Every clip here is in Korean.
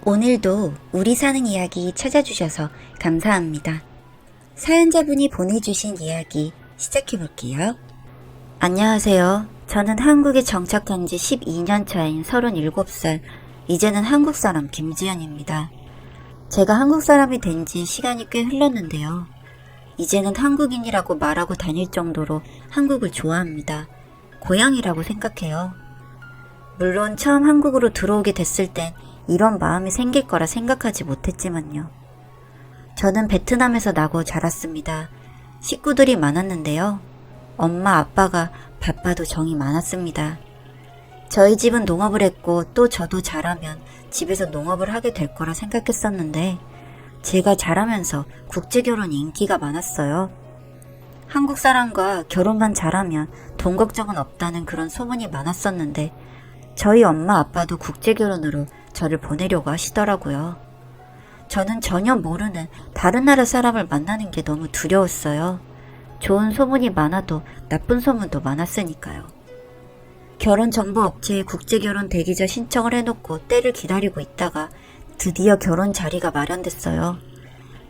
오늘도 우리 사는 이야기 찾아주셔서 감사합니다. 사연자분이 보내주신 이야기 시작해볼게요. 안녕하세요. 저는 한국에 정착한 지 12년 차인 37살, 이제는 한국 사람 김지연입니다. 제가 한국 사람이 된 지 시간이 꽤 흘렀는데요. 이제는 한국인이라고 말하고 다닐 정도로 한국을 좋아합니다. 고향이라고 생각해요. 물론 처음 한국으로 들어오게 됐을 땐 이런 마음이 생길 거라 생각하지 못했지만요. 저는 베트남에서 나고 자랐습니다. 식구들이 많았는데요. 엄마, 아빠가 바빠도 정이 많았습니다. 저희 집은 농업을 했고 또 저도 자라면 집에서 농업을 하게 될 거라 생각했었는데 제가 자라면서 국제결혼이 인기가 많았어요. 한국 사람과 결혼만 잘하면 돈 걱정은 없다는 그런 소문이 많았었는데 저희 엄마 아빠도 국제결혼으로 저를 보내려고 하시더라고요. 저는 전혀 모르는 다른 나라 사람을 만나는 게 너무 두려웠어요. 좋은 소문이 많아도 나쁜 소문도 많았으니까요. 결혼정보업체에 국제결혼 대기자 신청을 해놓고 때를 기다리고 있다가 드디어 결혼 자리가 마련됐어요.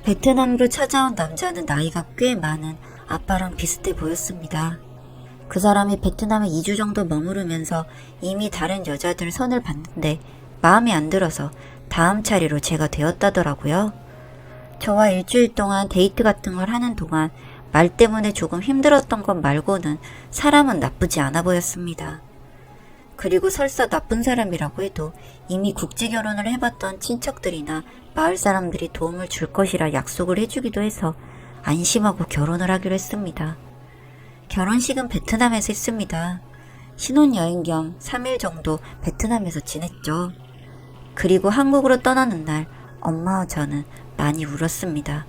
베트남으로 찾아온 남자는 나이가 꽤 많은 아빠랑 비슷해 보였습니다. 그 사람이 베트남에 2주 정도 머무르면서 이미 다른 여자들 손을 봤는데 마음에 안 들어서 다음 차례로 제가 되었다더라고요. 저와 일주일 동안 데이트 같은 걸 하는 동안 말 때문에 조금 힘들었던 것 말고는 사람은 나쁘지 않아 보였습니다. 그리고 설사 나쁜 사람이라고 해도 이미 국제결혼을 해봤던 친척들이나 마을 사람들이 도움을 줄 것이라 약속을 해주기도 해서 안심하고 결혼을 하기로 했습니다. 결혼식은 베트남에서 했습니다. 신혼여행 겸 3일 정도 베트남에서 지냈죠. 그리고 한국으로 떠나는 날 엄마와 저는 많이 울었습니다.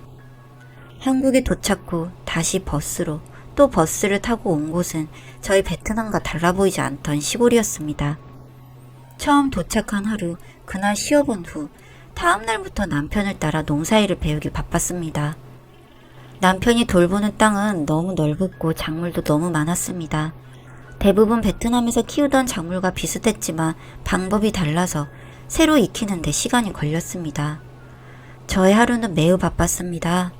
한국에 도착 후 다시 버스로 또 버스를 타고 온 곳은 저희 베트남과 달라 보이지 않던 시골이었습니다. 처음 도착한 하루, 그날 쉬어본 후 다음 날부터 남편을 따라 농사일을 배우기 바빴습니다. 남편이 돌보는 땅은 너무 넓었고 작물도 너무 많았습니다. 대부분 베트남에서 키우던 작물과 비슷했지만 방법이 달라서 새로 익히는데 시간이 걸렸습니다. 저의 하루는 매우 바빴습니다.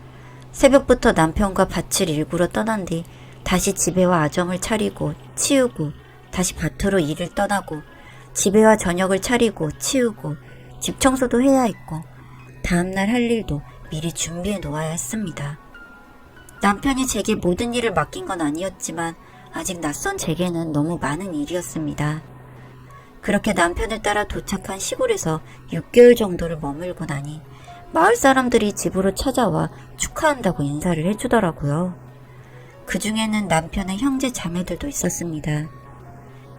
새벽부터 남편과 밭을 일구러 떠난 뒤 다시 집에 와 아점을 차리고 치우고 다시 밭으로 일을 떠나고 집에 와 저녁을 차리고 치우고 집 청소도 해야 했고 다음날 할 일도 미리 준비해 놓아야 했습니다. 남편이 제게 모든 일을 맡긴 건 아니었지만 아직 낯선 제게는 너무 많은 일이었습니다. 그렇게 남편을 따라 도착한 시골에서 6개월 정도를 머물고 나니 마을 사람들이 집으로 찾아와 축하한다고 인사를 해주더라고요. 그 중에는 남편의 형제 자매들도 있었습니다.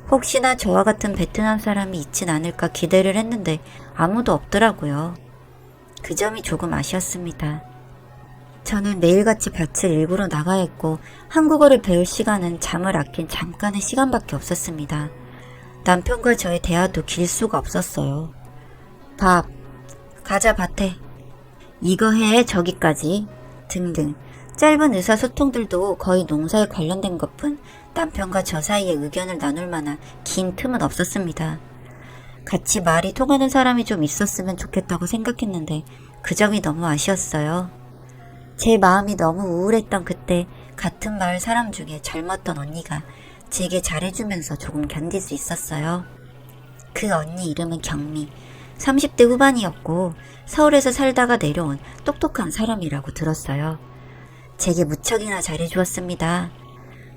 혹시나 저와 같은 베트남 사람이 있진 않을까 기대를 했는데 아무도 없더라고요. 그 점이 조금 아쉬웠습니다. 저는 매일같이 밭을 일구러 나가야 했고 한국어를 배울 시간은 잠을 아낀 잠깐의 시간밖에 없었습니다. 남편과 저의 대화도 길 수가 없었어요. 밥, 가자 밭에, 이거 해 저기까지 등등 짧은 의사소통들도 거의 농사에 관련된 것뿐 남편과 저 사이에 의견을 나눌 만한 긴 틈은 없었습니다. 같이 말이 통하는 사람이 좀 있었으면 좋겠다고 생각했는데 그 점이 너무 아쉬웠어요. 제 마음이 너무 우울했던 그때 같은 마을 사람 중에 젊었던 언니가 제게 잘해주면서 조금 견딜 수 있었어요. 그 언니 이름은 경미. 30대 후반이었고 서울에서 살다가 내려온 똑똑한 사람이라고 들었어요. 제게 무척이나 잘해주었습니다.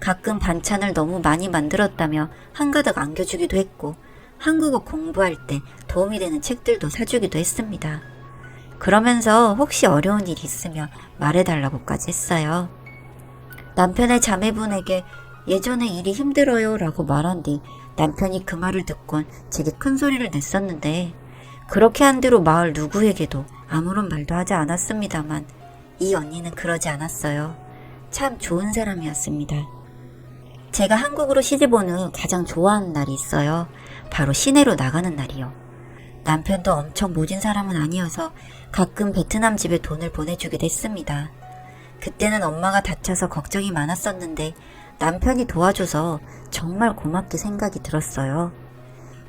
가끔 반찬을 너무 많이 만들었다며 한가득 안겨주기도 했고 한국어 공부할 때 도움이 되는 책들도 사주기도 했습니다. 그러면서 혹시 어려운 일이 있으면 말해달라고까지 했어요. 남편의 자매분에게 예전에 일이 힘들어요 라고 말한 뒤 남편이 그 말을 듣곤 제게 큰 소리를 냈었는데 그렇게 한 뒤로 마을 누구에게도 아무런 말도 하지 않았습니다만 이 언니는 그러지 않았어요. 참 좋은 사람이었습니다. 제가 한국으로 시집 온 후 가장 좋아하는 날이 있어요. 바로 시내로 나가는 날이요. 남편도 엄청 모진 사람은 아니어서 가끔 베트남 집에 돈을 보내주기도 했습니다. 그때는 엄마가 다쳐서 걱정이 많았었는데 남편이 도와줘서 정말 고맙게 생각이 들었어요.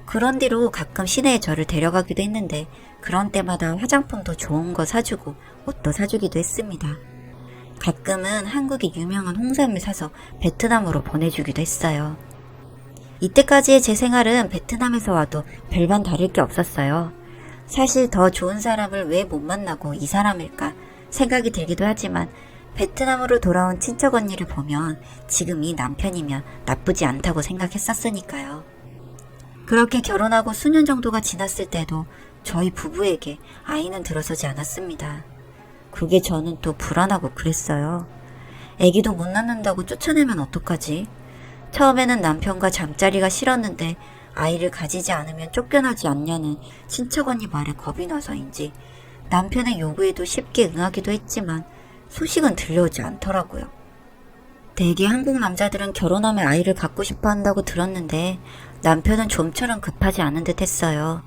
그런 뒤로 가끔 시내에 저를 데려가기도 했는데 그런 때마다 화장품도 좋은 거 사주고 옷도 사주기도 했습니다. 가끔은 한국의 유명한 홍삼을 사서 베트남으로 보내주기도 했어요. 이때까지의 제 생활은 베트남에서 와도 별반 다를 게 없었어요. 사실 더 좋은 사람을 왜 못 만나고 이 사람일까 생각이 들기도 하지만 베트남으로 돌아온 친척 언니를 보면 지금 이 남편이면 나쁘지 않다고 생각했었으니까요. 그렇게 결혼하고 수년 정도가 지났을 때도 저희 부부에게 아이는 들어서지 않았습니다. 그게 저는 또 불안하고 그랬어요. 아기도 못 낳는다고 쫓아내면 어떡하지? 처음에는 남편과 잠자리가 싫었는데 아이를 가지지 않으면 쫓겨나지 않냐는 친척 언니 말에 겁이 나서인지 남편의 요구에도 쉽게 응하기도 했지만 소식은 들려오지 않더라고요. 대개 한국 남자들은 결혼하면 아이를 갖고 싶어 한다고 들었는데 남편은 좀처럼 급하지 않은 듯 했어요.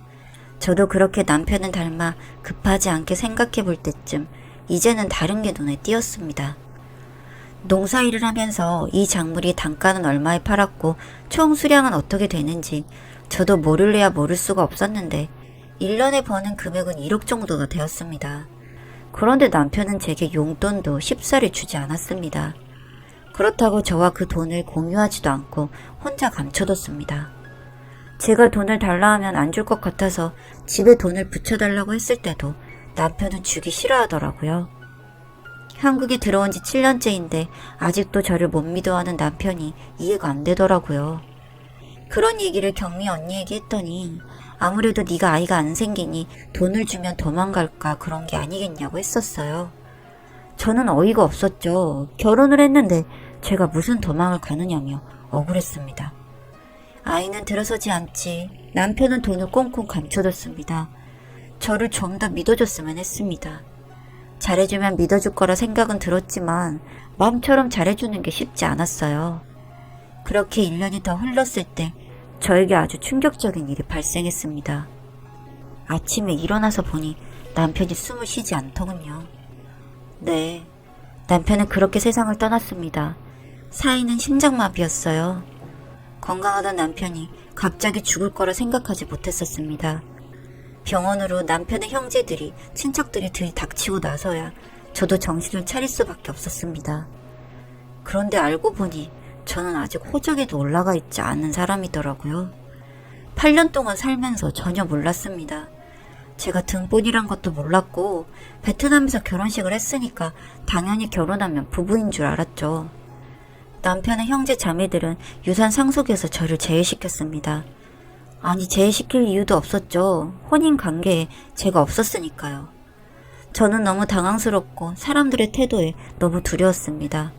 저도 그렇게 남편을 닮아 급하지 않게 생각해 볼 때쯤 이제는 다른 게 눈에 띄었습니다. 농사일을 하면서 이 작물이 단가는 얼마에 팔았고 총 수량은 어떻게 되는지 저도 모를래야 모를 수가 없었는데 1년에 버는 금액은 1억 정도가 되었습니다. 그런데 남편은 제게 용돈도 쉽사리 주지 않았습니다. 그렇다고 저와 그 돈을 공유하지도 않고 혼자 감춰뒀습니다. 제가 돈을 달라 하면 안 줄 것 같아서 집에 돈을 붙여달라고 했을 때도 남편은 주기 싫어하더라고요. 한국에 들어온 지 7년째인데 아직도 저를 못 믿어하는 남편이 이해가 안 되더라고요. 그런 얘기를 경미 언니에게 했더니 아무래도 네가 아이가 안 생기니 돈을 주면 도망갈까 그런 게 아니겠냐고 했었어요. 저는 어이가 없었죠. 결혼을 했는데 제가 무슨 도망을 가느냐며 억울했습니다. 아이는 들어서지 않지. 남편은 돈을 꽁꽁 감춰뒀습니다. 저를 좀 더 믿어줬으면 했습니다. 잘해주면 믿어줄 거라 생각은 들었지만 마음처럼 잘해주는 게 쉽지 않았어요. 그렇게 1년이 더 흘렀을 때 저에게 아주 충격적인 일이 발생했습니다. 아침에 일어나서 보니 남편이 숨을 쉬지 않더군요. 네, 남편은 그렇게 세상을 떠났습니다. 사인은 심장마비였어요. 건강하던 남편이 갑자기 죽을 거라 생각하지 못했었습니다. 병원으로 남편의 형제들이, 친척들이 들이닥치고 나서야 저도 정신을 차릴 수밖에 없었습니다. 그런데 알고 보니 저는 아직 호적에도 올라가 있지 않은 사람이더라고요. 8년 동안 살면서 전혀 몰랐습니다. 제가 등본이란 것도 몰랐고 베트남에서 결혼식을 했으니까 당연히 결혼하면 부부인 줄 알았죠. 남편의 형제 자매들은 유산 상속에서 저를 제외시켰습니다. 아니, 제외시킬 이유도 없었죠. 혼인 관계에 제가 없었으니까요. 저는 너무 당황스럽고 사람들의 태도에 너무 두려웠습니다.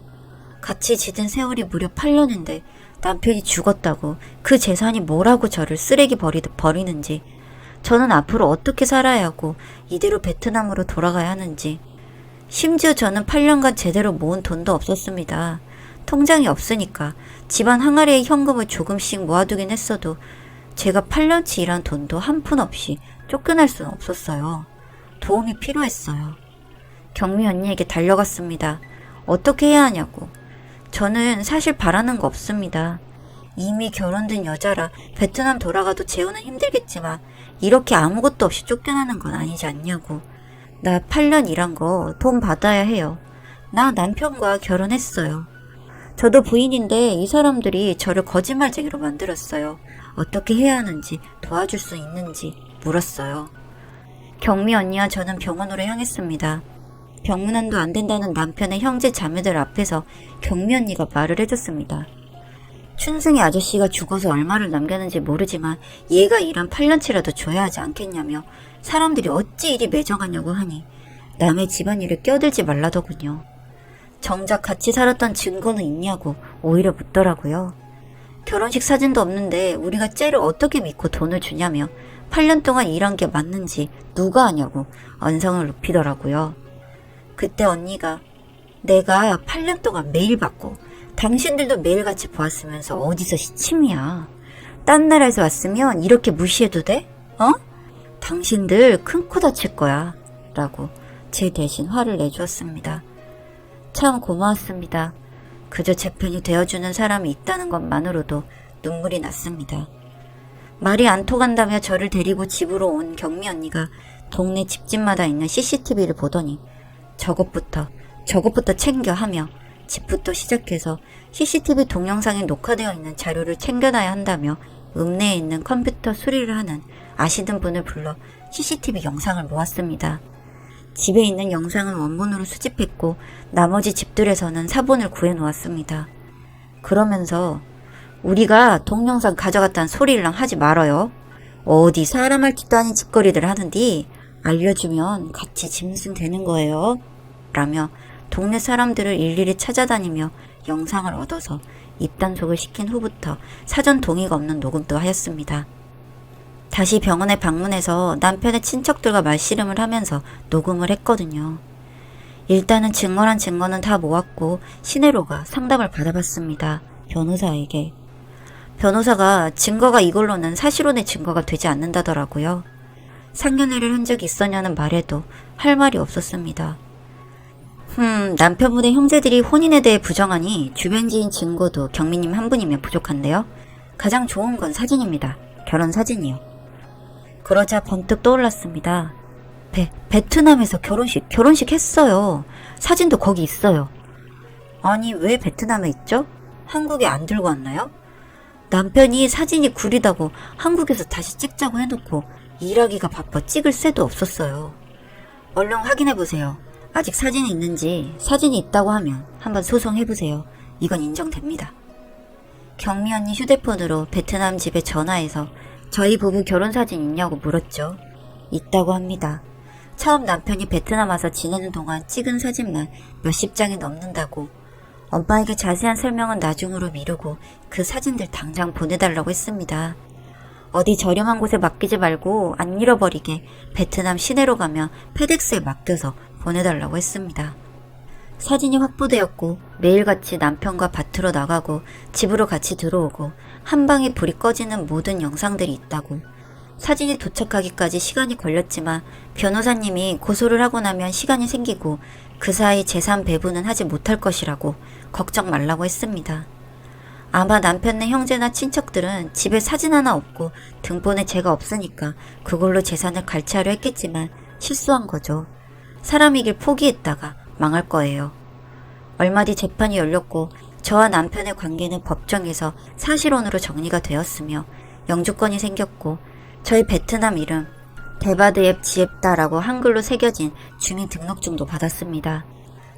같이 지낸 세월이 무려 8년인데 남편이 죽었다고 그 재산이 뭐라고 저를 쓰레기 버리듯 버리는지, 저는 앞으로 어떻게 살아야 하고 이대로 베트남으로 돌아가야 하는지, 심지어 저는 8년간 제대로 모은 돈도 없었습니다. 통장이 없으니까 집안 항아리에 현금을 조금씩 모아두긴 했어도 제가 8년치 일한 돈도 한 푼 없이 쫓겨날 수는 없었어요. 도움이 필요했어요. 경미 언니에게 달려갔습니다. 어떻게 해야 하냐고. 저는 사실 바라는 거 없습니다. 이미 결혼된 여자라 베트남 돌아가도 재혼은 힘들겠지만 이렇게 아무것도 없이 쫓겨나는 건 아니지 않냐고. 나 8년 일한 거 돈 받아야 해요. 나 남편과 결혼했어요. 저도 부인인데 이 사람들이 저를 거짓말쟁이로 만들었어요. 어떻게 해야 하는지 도와줄 수 있는지 물었어요. 경미 언니와 저는 병원으로 향했습니다. 병문안도 안 된다는 남편의 형제 자매들 앞에서 경미 언니가 말을 해줬습니다. 춘승이 아저씨가 죽어서 얼마를 남겼는지 모르지만 얘가 일한 8년치라도 줘야 하지 않겠냐며 사람들이 어찌 이리 매정하냐고 하니 남의 집안일을 껴들지 말라더군요. 정작 같이 살았던 증거는 있냐고 오히려 묻더라고요. 결혼식 사진도 없는데 우리가 째를 어떻게 믿고 돈을 주냐며 8년 동안 일한 게 맞는지 누가 아냐고 언성을 높이더라고요. 그때 언니가 내가 8년 동안 매일 봤고 당신들도 매일같이 보았으면서 어디서 시침이야. 딴 나라에서 왔으면 이렇게 무시해도 돼? 어? 당신들 큰 코 다칠 거야. 라고 제 대신 화를 내주었습니다. 참 고마웠습니다. 그저 제 편이 되어주는 사람이 있다는 것만으로도 눈물이 났습니다. 말이 안 통한다며 저를 데리고 집으로 온 경미 언니가 동네 집집마다 있는 CCTV를 보더니 저것부터 챙겨 하며 집부터 시작해서 CCTV 동영상에 녹화되어 있는 자료를 챙겨놔야 한다며 읍내에 있는 컴퓨터 수리를 하는 아시는 분을 불러 CCTV 영상을 모았습니다. 집에 있는 영상은 원본으로 수집했고 나머지 집들에서는 사본을 구해놓았습니다. 그러면서 우리가 동영상 가져갔다는 소리랑 하지 말아요. 어디 사람 할 짓도 아닌 짓거리들 하는디 알려주면 같이 짐승 되는 거예요. 라며 동네 사람들을 일일이 찾아다니며 영상을 얻어서 입단속을 시킨 후부터 사전 동의가 없는 녹음도 하였습니다. 다시 병원에 방문해서 남편의 친척들과 말씨름을 하면서 녹음을 했거든요. 일단은 증거란 증거는 다 모았고 시내로가 상담을 받아봤습니다. 변호사에게. 변호사가 증거가 이걸로는 사실혼의 증거가 되지 않는다더라고요. 상견례를 한 적이 있었냐는 말에도 할 말이 없었습니다. 남편분의 형제들이 혼인에 대해 부정하니 주변 지인 증거도 경미님 한 분이면 부족한데요. 가장 좋은 건 사진입니다. 결혼 사진이요. 그러자 번뜩 떠올랐습니다. 베트남에서 결혼식 했어요. 사진도 거기 있어요. 아니 왜 베트남에 있죠? 한국에 안 들고 왔나요? 남편이 사진이 구리다고 한국에서 다시 찍자고 해놓고 일하기가 바빠 찍을 새도 없었어요. 얼른 확인해보세요. 아직 사진이 있는지. 사진이 있다고 하면 한번 소송해보세요. 이건 인정됩니다. 경미 언니 휴대폰으로 베트남 집에 전화해서 저희 부부 결혼사진 있냐고 물었죠. 있다고 합니다. 처음 남편이 베트남 와서 지내는 동안 찍은 사진만 몇십 장이 넘는다고. 엄마에게 자세한 설명은 나중으로 미루고 그 사진들 당장 보내달라고 했습니다. 어디 저렴한 곳에 맡기지 말고 안 잃어버리게 베트남 시내로 가면 페덱스에 맡겨서 보내달라고 했습니다. 사진이 확보되었고 매일같이 남편과 밭으로 나가고 집으로 같이 들어오고 한 방에 불이 꺼지는 모든 영상들이 있다고. 사진이 도착하기까지 시간이 걸렸지만 변호사님이 고소를 하고 나면 시간이 생기고 그 사이 재산 배분은 하지 못할 것이라고 걱정 말라고 했습니다. 아마 남편네 형제나 친척들은 집에 사진 하나 없고 등본에 제가 없으니까 그걸로 재산을 갈취하려 했겠지만 실수한 거죠. 사람이길 포기했다가 망할 거예요. 얼마 뒤 재판이 열렸고 저와 남편의 관계는 법정에서 사실혼으로 정리가 되었으며 영주권이 생겼고 저희 베트남 이름 데바드앱 지앱다라고 한글로 새겨진 주민등록증도 받았습니다.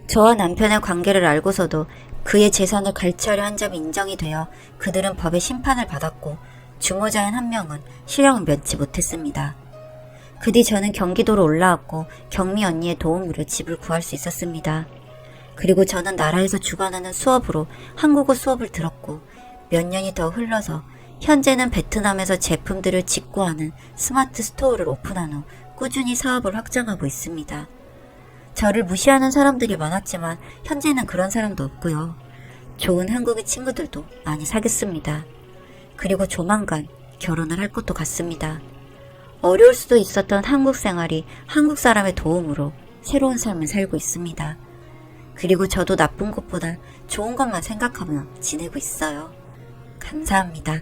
저와 남편의 관계를 알고서도 그의 재산을 갈취하려 한 점이 인정이 되어 그들은 법의 심판을 받았고 주모자인 한 명은 실형을 면치 못했습니다. 그 뒤 저는 경기도로 올라왔고 경미 언니의 도움으로 집을 구할 수 있었습니다. 그리고 저는 나라에서 주관하는 수업으로 한국어 수업을 들었고 몇 년이 더 흘러서 현재는 베트남에서 제품들을 직구하는 스마트 스토어를 오픈한 후 꾸준히 사업을 확장하고 있습니다. 저를 무시하는 사람들이 많았지만 현재는 그런 사람도 없고요. 좋은 한국의 친구들도 많이 사귀었습니다. 그리고 조만간 결혼을 할 것도 같습니다. 어려울 수도 있었던 한국 생활이 한국 사람의 도움으로 새로운 삶을 살고 있습니다. 그리고 저도 나쁜 것보다 좋은 것만 생각하며 지내고 있어요. 감사합니다.